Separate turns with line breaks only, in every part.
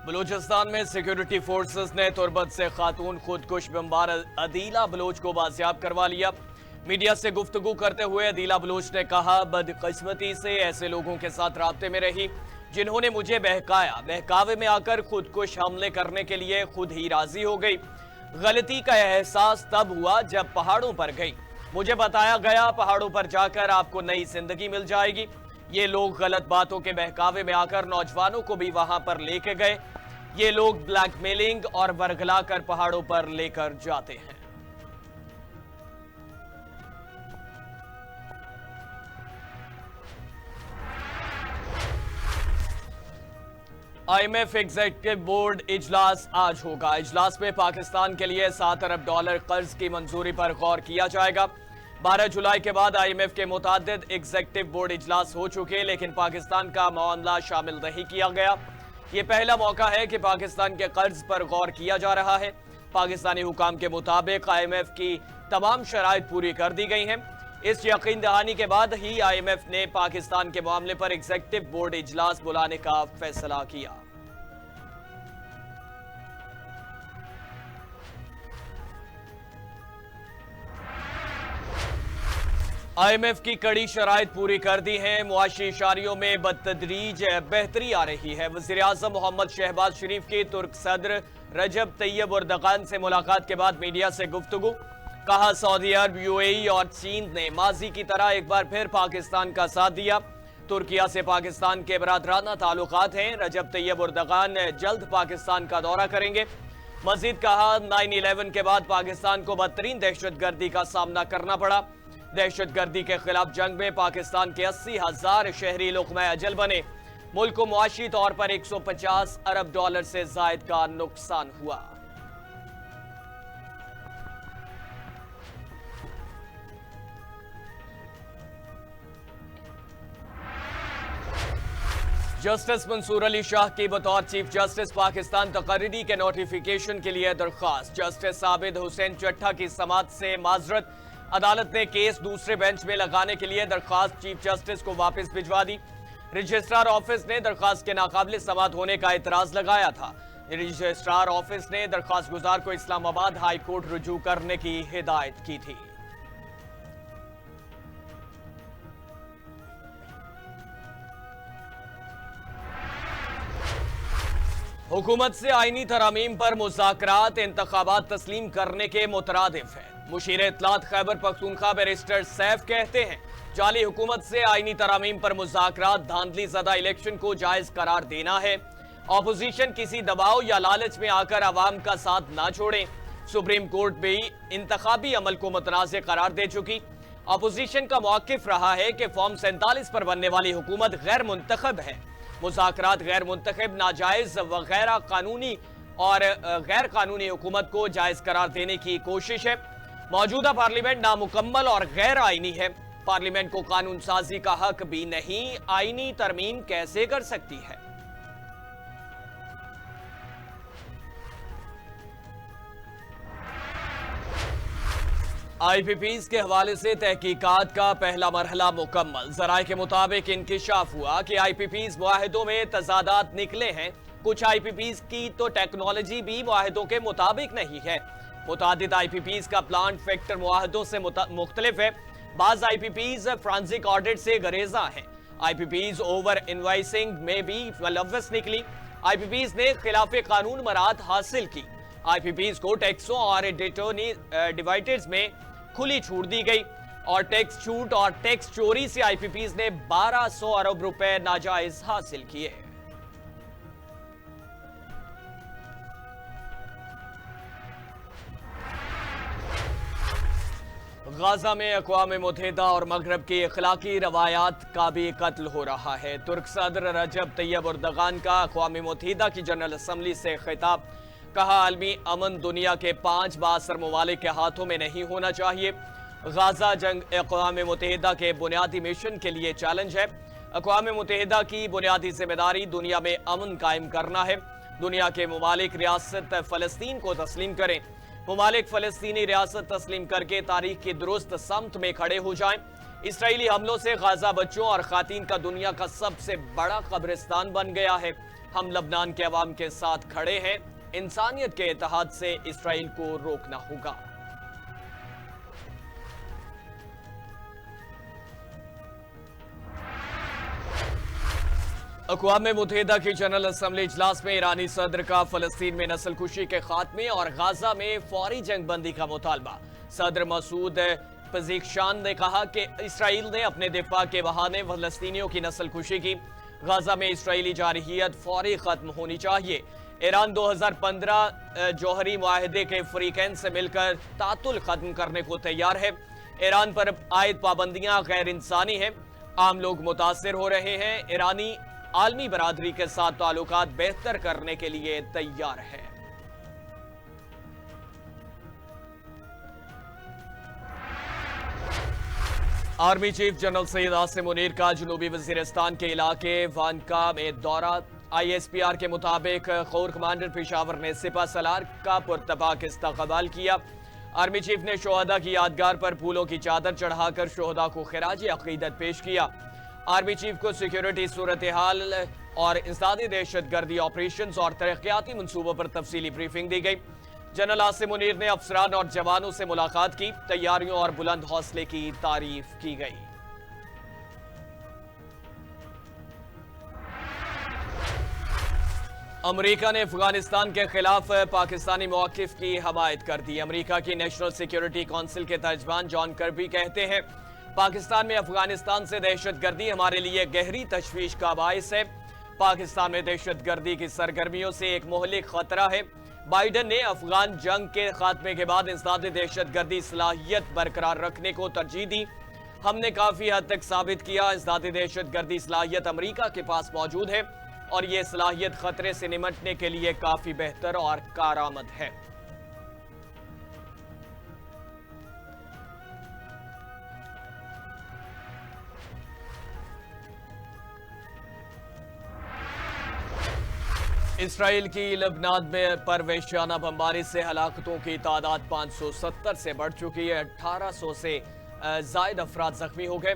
बलूचिस्तान में security forces ने तुर्बत से खातून खुदकुश बमबार अदीला बलोच को बाजियाब करवा लिया। मीडिया से गुफ्तगू करते हुए अदीला बलोच ने कहा, बदकिस्मती से ऐसे लोगों के साथ राब्ते में रही जिन्होंने मुझे बहकाया। बहकावे में आकर खुदकुश हमले करने के लिए खुद ही राजी हो गई। गलती का एहसास तब हुआ जब पहाड़ों पर गई। मुझे बताया गया पहाड़ों पर जाकर आपको नई जिंदगी मिल जाएगी। ये लोग गलत बातों के बहकावे में आकर नौजवानों को भी वहां पर लेके गए। ये लोग ब्लैकमेलिंग और वर्गलाकर पहाड़ों पर लेकर जाते हैं। IMF एग्जीक्यूटिव बोर्ड इजलास आज होगा। इजलास में पाकिस्तान के लिए $7 अरब कर्ज की मंजूरी पर गौर किया जाएगा। 12 जुलाई के बाद IMF के मुतादिद एग्जीक्यूटिव बोर्ड इजलास हो चुके, लेकिन पाकिस्तान का मामला शामिल नहीं किया गया। ये पहला मौका है कि पाकिस्तान के कर्ज पर गौर किया जा रहा है। पाकिस्तानी हुकाम के मुताबिक IMF की तमाम शराइत पूरी कर दी गई हैं। इस यकीन दहानी के बाद ही IMF ने पाकिस्तान के मामले पर एग्जीक्यूटिव बोर्ड इजलास बुलाने का फैसला किया। IMF की कड़ी शराइत पूरी कर दी है। मुआशी इशारियों में बतदरीज बेहतरी आ रही है। वज़ीर आज़म मोहम्मद शहबाज शरीफ की तुर्क सदर रजब तैयब एर्दोगान से मुलाकात के बाद मीडिया से गुफ्तगू। कहा, सऊदी अरब, UAE और चीन ने माजी की तरह एक बार फिर पाकिस्तान का साथ दिया। तुर्किया से पाकिस्तान के बरादराना ताल्लुकात हैं। रजब तैयब एर्दोगान जल्द पाकिस्तान का दौरा करेंगे। मजीद कहा, 9/11 के बाद पाकिस्तान को बदतरीन दहशतगर्दी का सामना करना पड़ा। दहशतगर्दी के खिलाफ जंग में पाकिस्तान के 80,000 शहरी लुक़्मा अजल बने। मुल्क को मुआशी तौर पर $150 अरब से जायद का नुकसान हुआ। जस्टिस मंसूर अली शाह की बतौर चीफ जस्टिस पाकिस्तान तकर्री के नोटिफिकेशन के लिए दरख्वास्त। जस्टिस आबिद हुसैन चट्टा की समाअत से माजरत। अदालत ने केस दूसरे बेंच में लगाने के लिए दरख्वास्त चीफ जस्टिस को वापस भिजवा दी। रजिस्ट्रार ऑफिस ने दरख्वास्त के नाकाबिल समाअत होने का एतराज लगाया था। रजिस्ट्रार ऑफिस ने दरख्वास्त गुजार को इस्लामाबाद हाई कोर्ट रुजू करने की हिदायत की थी। हुकूमत से आईनी तरामीम पर मुज़ाकरात इंतखाबात तस्लीम करने के मुतरादिफ है। मुशीर इत्तलात खैबर पख्तूनख्वा बैरिस्टर सैफ कहते हैं, जाली हुकूमत से आईनी तरामीम पर मुज़ाकरात धांधली ज़दा इलेक्शन को जायज़ करार देना है। अपोजिशन किसी दबाव या लालच में आकर अवाम का साथ ना छोड़ें। सुप्रीम कोर्ट भी इंतखाबी अमल को मुतनाज़ करार दे चुकी। अपोजिशन का मौक़िफ़ रहा है कि फॉर्म 47 पर बनने वाली हुकूमत गैर मुंतखब है। मुज़ाकरात गैर मुंतखब, नाजायज़ व गैर कानूनी और गैर कानूनी हुकूमत को जायज़ करार देने की कोशिश है। मौजूदा पार्लियामेंट नामुकम्मल और गैर आईनी है। पार्लियामेंट को कानून साजी का हक भी नहीं, आईनी तरमीम कैसे कर सकती है? IPPs के हवाले से तहकीकात का पहला मरहला मुकम्मल। ज़राए के मुताबिक इंकिशाफ हुआ कि IPPs मुआहिदों में तजादात निकले हैं। कुछ IPPs की तो टेक्नोलॉजी भी मुआहिदों के मुताबिक नहीं है। मुतादिद IPPs का प्लांट फैक्टर मुआहिदों से मुख्तलिफ है। बाज़ IPPs फ्रांसिक ऑडिट से गरेजा हैं। IPPs ओवर इनवाइसिंग में भी मुलव्वस निकली। IPPs ने खिलाफ कानून मराहत हासिल की। IPPs को टैक्सों और डिवाइडेड्स में खुली छूट दी गई और टैक्स छूट और टैक्स चोरी से IPPs ने 1200 अरब रुपए नाजायज हासिल किए। गाजा में अक़वाम मुत्तहिदा और मगरब की अखलाकी रवायात का भी कत्ल हो रहा है। तुर्क सदर रजब तैयब एर्दोगान का अक़वाम मुत्तहिदा की जनरल असम्बली से खिताब। कहा, आलमी अमन दुनिया के 5 बाअसर ममालिक के हाथों में नहीं होना चाहिए। गाजा जंग अक़वाम मुत्तहिदा के बुनियादी मिशन के लिए चैलेंज है। अक़वाम मुत्तहिदा की बुनियादी जिम्मेदारी दुनिया में अमन कायम करना है। दुनिया के ममालिक रियासत फ़लस्तीन को तस्लीम करें। ममालिक फ़लस्तीनी रियासत तस्लीम करके तारीख की दुरुस्त समत में खड़े हो जाएं। इसराइली हमलों से गाजा बच्चों और खातीन का दुनिया का सबसे बड़ा कब्रिस्तान बन गया है। हम लबनान के अवाम के साथ खड़े हैं। इंसानियत के इत्तेहाद से इसराइल को रोकना होगा। अक़वाम मुत्तहिदा की जनरल असम्बली इजलास में ईरानी सदर का फलस्तीन में नस्लकुशी के खात्मे और गाजा में फौरी जंगबंदी का मुतालबा। सदर मसूद पज़ेश्कियान ने कहा कि इसराइल ने अपने दिफा के बहाने फलस्तीनियों की नस्लकुशी की। गाजा में इसराइली जारहियत फौरी खत्म होनी चाहिए। ईरान 2015 जौहरी मुआहदे के फरीकैन से मिलकर तातुल खत्म करने को तैयार है। ईरान पर आयद पाबंदियां गैर इंसानी हैं। आम लोग मुतासिर हो रहे हैं। ईरानी आलमी बरादरी के साथ ताल्लुकात बेहतर करने के लिए तैयार है। Army chief general Syed Asim Munir का जनूबी वजीरिस्तान के इलाके वानका में दौरा। ISPR के मुताबिक कोर कमांडर पेशावर ने सिपा सलार का पुरतबाक इस्तकबाल किया। आर्मी चीफ ने शोहदा की यादगार पर फूलों की चादर चढ़ाकर शोहदा को खिराज अकीदत पेश किया। आर्मी चीफ को सिक्योरिटी सूरत हाल और इंसदादी दहशतगर्दी ऑपरेशन और तरक्याती मंसूबों पर तफसीली ब्रीफिंग दी गई। जनरल आसिम मुनीर ने अफसरान और जवानों से मुलाकात की। तैयारियों और बुलंद हौसले की तारीफ की गई। अमेरिका ने अफगानिस्तान के खिलाफ पाकिस्तानी मौक़िफ़ की हमायत कर दी। अमेरिका की नेशनल सिक्योरिटी काउंसिल के तर्जमान जॉन कर्बी कहते हैं, पाकिस्तान में अफगानिस्तान से दहशतगर्दी हमारे लिए गहरी तशवीश का बायस है। पाकिस्तान में दहशतगर्दी की सरगर्मियों से एक मोहलिक खतरा है। बाइडन ने अफगान जंग के खात्मे के बाद इंसदादी दहशतगर्दी सलाहियत बरकरार रखने को तरजीह दी। हमने काफी हद तक साबित किया इंसदादी दहशतगर्दी सलाहियत अमेरिका के पास मौजूद है और यह सलाहियत खतरे से निमटने के लिए काफी बेहतर और कारआमद है। इसराइल की लबनान में पर वहशियाना बमबारी से हलाकतों की तादाद 570 से बढ़ चुकी है। 1800 से जायद अफराद जख्मी हो गए।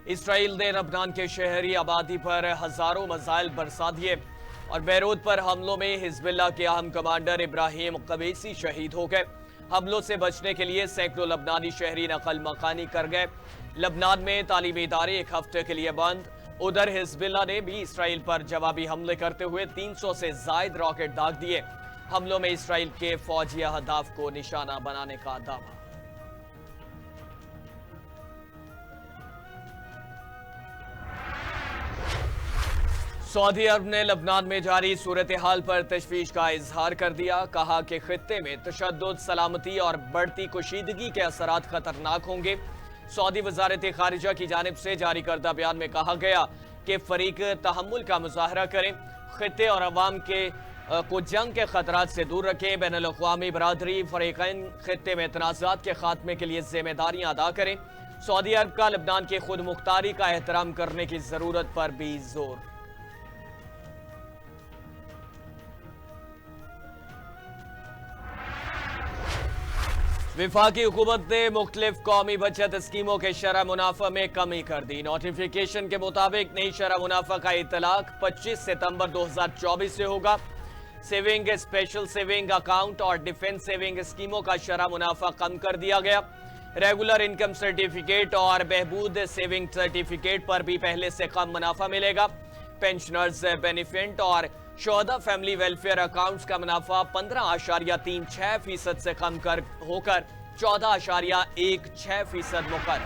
इसराइल ने लबनान के शहरी आबादी पर हजारों मिसाइल बरसा दिए और बैरूत पर हमलों में हिजबुल्लाह के अहम कमांडर इब्राहिम कबीसी शहीद हो गए। हमलों से बचने के लिए सैकड़ों लबनानी शहरी नकल मकानी कर गए। लबनान में तालीमी इदारे एक हफ्ते के लिए बंद। उधर हिजबुल्लाह ने भी इसराइल पर जवाबी हमले करते हुए 300 से जायद रॉकेट दाग दिए। हमलों में इसराइल के फौजी अहदाफ को निशाना बनाने का दावा। सऊदी अरब ने लबनान में जारी सूरत हाल पर तशवीश का इजहार कर दिया। कहा कि खित्ते में तशद्दुद, सलामती और बढ़ती कुशीदगी के असरात खतरनाक होंगे। सऊदी वजारत खारिजा की जानिब से जारी करदा बयान में कहा गया कि फरीक तहम्मुल का मुजाहरा करें, खित्ते और अवाम को जंग के खतरात से दूर रखें। बैनुल अक़वामी बरादरी फरीक़ैन खित्ते में तनाज़ात के खात्मे के लिए जिम्मेदारियां अदा करें। सऊदी अरब का लबनान की खुद मुख्तारी का एहतराम करने की जरूरत पर भी जोर। विफाकी हुकूमत ने मुख्तलिफ कौमी बचत स्कीमों के शरह मुनाफा में कमी कर दी। नोटिफिकेशन के मुताबिक नई शरह मुनाफा का इतलाक 25 सितंबर 2024 से होगा। सेविंग, स्पेशल सेविंग अकाउंट और डिफेंस सेविंग स्कीमों का शरह मुनाफा कम कर दिया गया। रेगुलर इनकम सर्टिफिकेट और बहबूद सेविंग सर्टिफिकेट पर भी पहले से कम मुनाफा मिलेगा। पेंशनर्स बेनिफिट और शोहदा फैमिली वेलफेयर अकाउंट्स का मुनाफा 15.36% से कम होकर 14.16% मुकर्रर।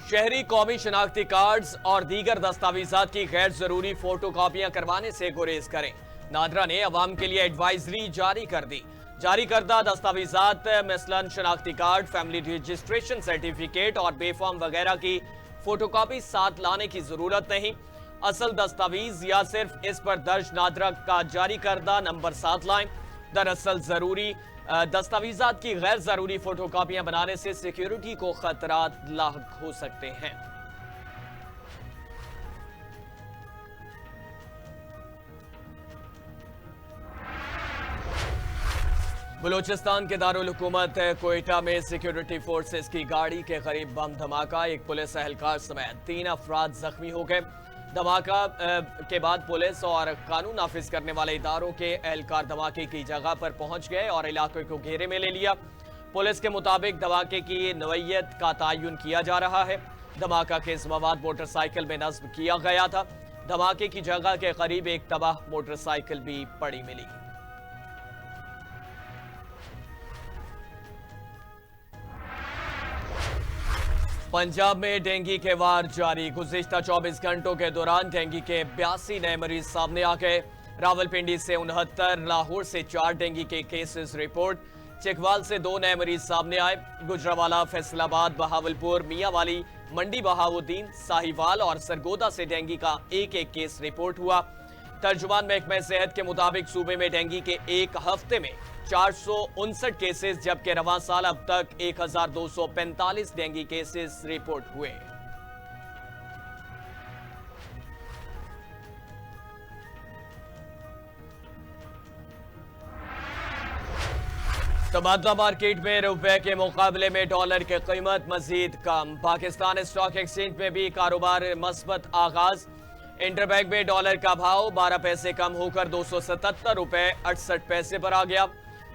शहरी कौमी शनाख्ती कार्ड्स और दीगर दस्तावेजात की गैर जरूरी फोटो कापियां करवाने से गुरेज करें। नादरा ने अवाम के लिए एडवाइजरी जारी कर दी। जारी करदा दस्तावेजात मसलन शनाख्ती कार्ड, फैमिली रजिस्ट्रेशन सर्टिफिकेट और बेफॉर्म वगैरह की फोटोकॉपी साथ लाने की जरूरत नहीं। असल दस्तावेज या सिर्फ इस पर दर्ज नादरा का जारी करदा नंबर साथ लाएं। दरअसल जरूरी दस्तावेजात की गैर जरूरी फोटोकॉपियां बनाने से सिक्योरिटी को खतरात लाक हो सकते हैं। बलूचिस्तान के दारुल हुकूमत कोयटा में सिक्योरिटी फोर्सेस की गाड़ी के करीब बम धमाका। एक पुलिस एहलकार समेत 3 अफराद जख्मी हो गए। धमाका के बाद पुलिस और कानून नाफिज करने वाले इदारों के एहलकार धमाके की जगह पर पहुंच गए और इलाके को घेरे में ले लिया। पुलिस के मुताबिक धमाके की नवैयत का तयन किया जा रहा है। धमाका केस मवाद मोटरसाइकिल में नस्ब किया गया था। धमाके की जगह के करीब एक तबाह मोटरसाइकिल भी पड़ी मिली। पंजाब में डेंगू के वार जारी। गुज़िश्ता 24 घंटों के दौरान डेंगू के 82 नए मरीज सामने आ गए। रावलपिंडी से 69, लाहौर से 4 डेंगू के केसेस रिपोर्ट। चिकवाल से 2 नए मरीज सामने आए। गुजरावाला, फैसलाबाद, बहावलपुर, मियांवाली, मंडी बहाउद्दीन, साहिवाल और सरगोदा से डेंगू का एक केस रिपोर्ट हुआ। तर्जुमान महकमे सेहत के मुताबिक सूबे में डेंगू के एक हफ्ते में 459 केसेस, जबकि रवां साल अब तक 1245 डेंगू केसेस रिपोर्ट हुए। तबादला मार्केट में रुपए के मुकाबले में डॉलर की कीमत मजीद कम। पाकिस्तान स्टॉक एक्सचेंज में भी कारोबार मस्बत आगाज। इंटरबैंक में डॉलर का भाव 12 पैसे कम होकर 277 रुपए 68 पैसे पर आ गया।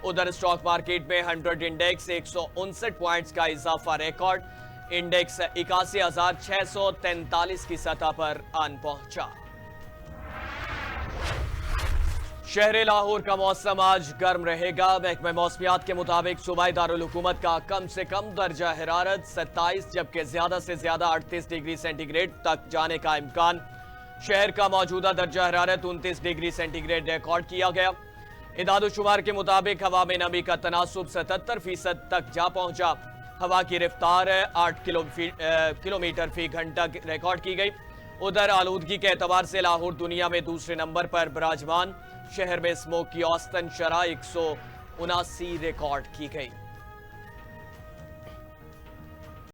उधर स्टॉक मार्केट में 100 इंडेक्स 159 पॉइंट्स का इजाफा रिकॉर्ड। इंडेक्स 81,643 की सतह पर आन पहुंचा। शहर लाहौर का मौसम आज गर्म रहेगा। महकमे मौसमियात के मुताबिक सूबाई दारुल हुकूमत का कम से कम दर्जा हरारत 27, जबकि ज्यादा से ज्यादा 38 डिग्री सेंटीग्रेड तक जाने का इम्कान। शहर का मौजूदा दर्जा हरारत 29 डिग्री सेंटीग्रेड रिकॉर्ड किया गया। इदाद-ओ-शुमार के मुताबिक हवा में नमी का तनासुब 77% तक जा पहुंचा। हवा की रफ्तार 8 किलोमीटर फी घंटा रिकॉर्ड की गई। उधर आलूदगी के एतबार से लाहौर दुनिया में दूसरे नंबर पर विराजमान। शहर में स्मोक की औसतन शरह 179 रिकॉर्ड की गई।